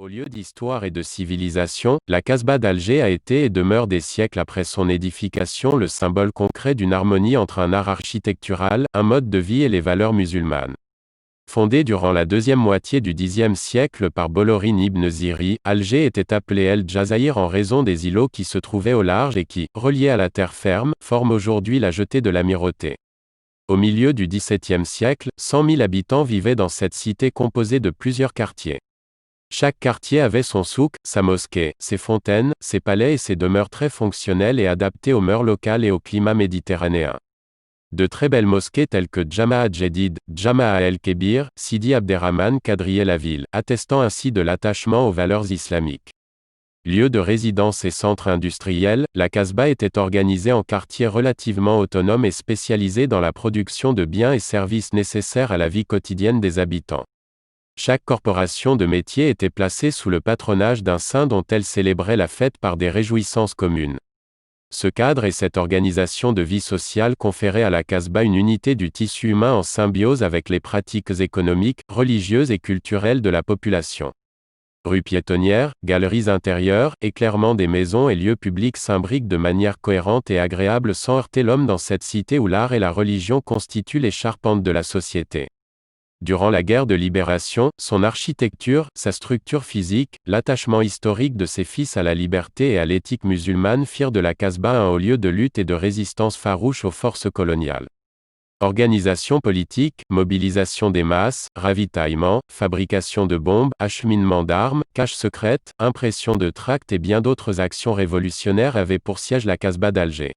Au lieu d'histoire et de civilisation, la Casbah d'Alger a été et demeure des siècles après son édification le symbole concret d'une harmonie entre un art architectural, un mode de vie et les valeurs musulmanes. Fondée durant la deuxième moitié du Xe siècle par Bolorin ibn Ziri, Alger était appelée El Djazaïr en raison des îlots qui se trouvaient au large et qui, reliés à la terre ferme, forment aujourd'hui la jetée de l'Amirauté. Au milieu du XVIIe siècle, 100 000 habitants vivaient dans cette cité composée de plusieurs quartiers. Chaque quartier avait son souk, sa mosquée, ses fontaines, ses palais et ses demeures très fonctionnelles et adaptées aux mœurs locales et au climat méditerranéen. De très belles mosquées telles que Jama'a Jedid, Jama'a el-Kébir, Sidi Abderrahman quadrillaient la ville, attestant ainsi de l'attachement aux valeurs islamiques. Lieu de résidence et centre industriel, la Casbah était organisée en quartiers relativement autonomes et spécialisés dans la production de biens et services nécessaires à la vie quotidienne des habitants. Chaque corporation de métier était placée sous le patronage d'un saint dont elle célébrait la fête par des réjouissances communes. Ce cadre et cette organisation de vie sociale conféraient à la Casbah une unité du tissu humain en symbiose avec les pratiques économiques, religieuses et culturelles de la population. Rues piétonnières, galeries intérieures, éclairement des maisons et lieux publics s'imbriquent de manière cohérente et agréable sans heurter l'homme dans cette cité où l'art et la religion constituent les charpentes de la société. Durant la guerre de libération, son architecture, sa structure physique, l'attachement historique de ses fils à la liberté et à l'éthique musulmane firent de la Casbah un haut lieu de lutte et de résistance farouche aux forces coloniales. Organisation politique, mobilisation des masses, ravitaillement, fabrication de bombes, acheminement d'armes, caches secrètes, impression de tracts et bien d'autres actions révolutionnaires avaient pour siège la Casbah d'Alger.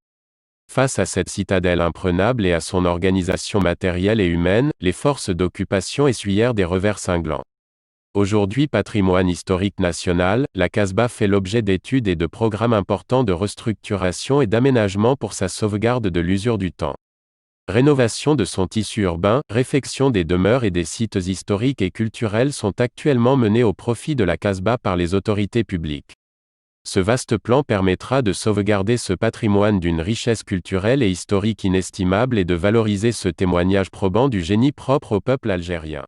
Face à cette citadelle imprenable et à son organisation matérielle et humaine, les forces d'occupation essuyèrent des revers cinglants. Aujourd'hui patrimoine historique national, la Casbah fait l'objet d'études et de programmes importants de restructuration et d'aménagement pour sa sauvegarde de l'usure du temps. Rénovation de son tissu urbain, réfection des demeures et des sites historiques et culturels sont actuellement menés au profit de la Casbah par les autorités publiques. Ce vaste plan permettra de sauvegarder ce patrimoine d'une richesse culturelle et historique inestimable et de valoriser ce témoignage probant du génie propre au peuple algérien.